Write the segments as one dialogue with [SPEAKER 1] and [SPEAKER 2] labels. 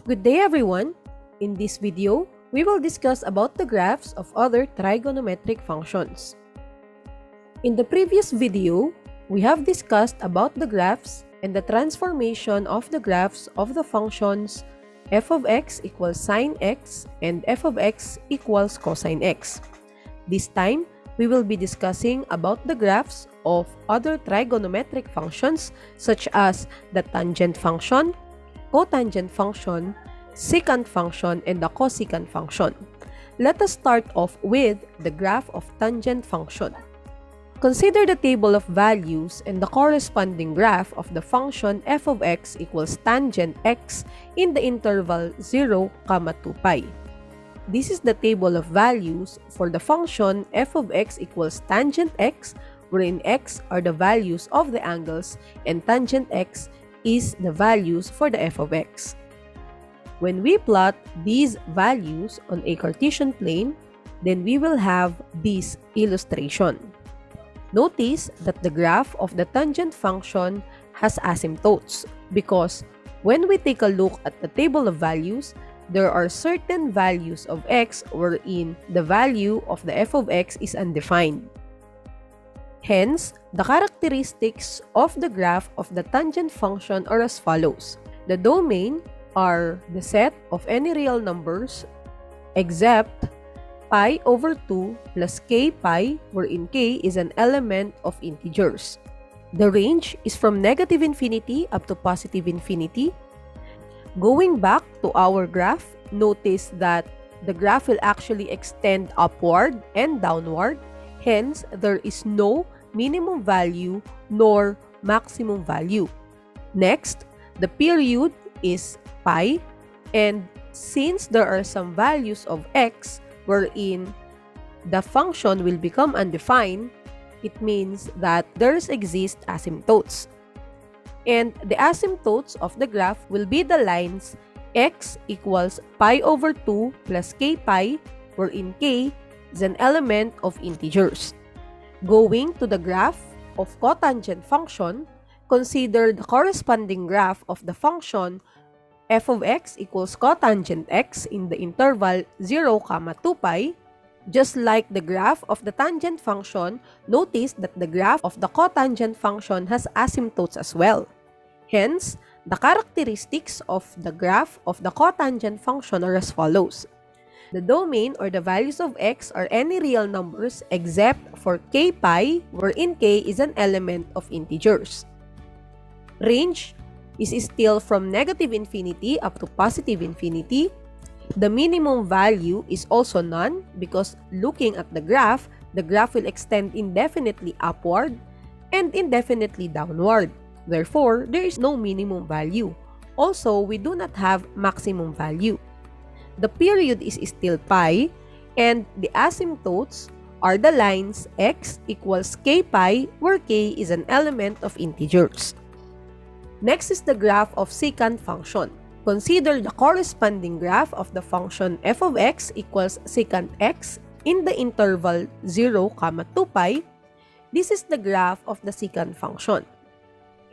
[SPEAKER 1] Good day everyone! In this video, we will discuss about the graphs of other trigonometric functions. In the previous video, we have discussed about the graphs and the transformation of the graphs of the functions f of x equals sine x and f of x equals cosine x. This time, we will be discussing about the graphs of other trigonometric functions such as the tangent function, cotangent function, secant function, and the cosecant function. Let us start off with the graph of tangent function. Consider the table of values and the corresponding graph of the function f of x equals tangent x in the interval 0, 2 pi. This is the table of values for the function f of x equals tangent x, wherein x are the values of the angles and tangent x is the values for the f of x. When we plot these values on a Cartesian plane, then we will have this illustration. Notice that the graph of the tangent function has asymptotes because when we take a look at the table of values, there are certain values of x wherein the value of the f of x is undefined. Hence, the characteristics of the graph of the tangent function are as follows. The domain are the set of any real numbers except pi over 2 plus k pi, wherein k is an element of integers. The range is from negative infinity up to positive infinity. Going back to our graph, notice that the graph will actually extend upward and downward. Hence, there is no minimum value nor maximum value. Next, the period is pi, and since there are some values of x wherein the function will become undefined, it means that there exist asymptotes. And the asymptotes of the graph will be the lines x equals pi over 2 plus k pi, wherein k is an element of integers. Going to the graph of cotangent function, consider the corresponding graph of the function f of x equals cotangent x in the interval 0, 2 pi. Just like the graph of the tangent function, notice that the graph of the cotangent function has asymptotes as well. Hence, the characteristics of the graph of the cotangent function are as follows. The domain or the values of x are any real numbers except for k pi, wherein k is an element of integers. Range is still from negative infinity up to positive infinity. The minimum value is also none because looking at the graph will extend indefinitely upward and indefinitely downward. Therefore, there is no minimum value. Also, we do not have maximum value. The period is still pi, and the asymptotes are the lines x equals k pi, where k is an element of integers. Next is the graph of secant function. Consider the corresponding graph of the function f of x equals secant x in the interval 0, 2 pi. This is the graph of the secant function.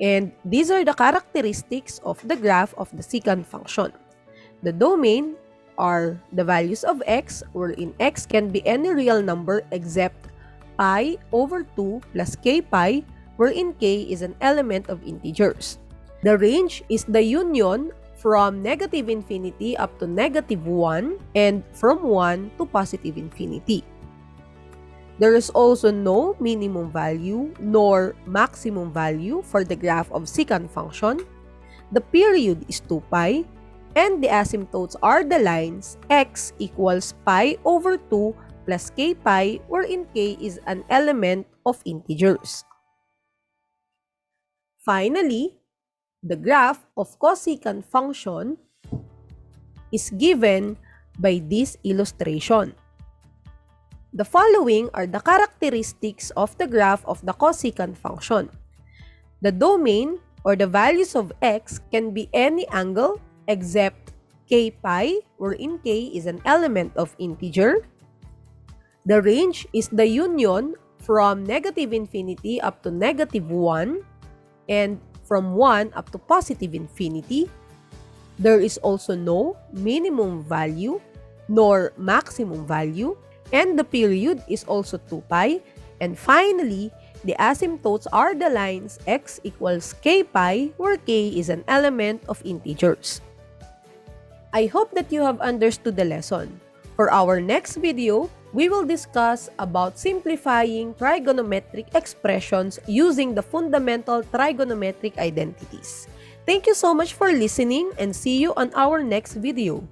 [SPEAKER 1] And these are the characteristics of the graph of the secant function. The domain are the values of x, wherein x can be any real number except pi over 2 plus k pi, wherein k is an element of integers. The range is the union from negative infinity up to negative 1 and from 1 to positive infinity. There is also no minimum value nor maximum value for the graph of secant function. The period is 2 pi, and the asymptotes are the lines x equals pi over 2 plus k pi, wherein k is an element of integers. Finally, the graph of cosecant function is given by this illustration. The following are the characteristics of the graph of the cosecant function. The domain or the values of x can be any angle except k pi, wherein k is an element of integer. The range is the union from negative infinity up to negative 1 and from 1 up to positive infinity. There is also no minimum value nor maximum value, and the period is also 2 pi. And finally, the asymptotes are the lines x equals k pi, where k is an element of integers. I hope that you have understood the lesson. For our next video, we will discuss about simplifying trigonometric expressions using the fundamental trigonometric identities. Thank you so much for listening, and see you on our next video.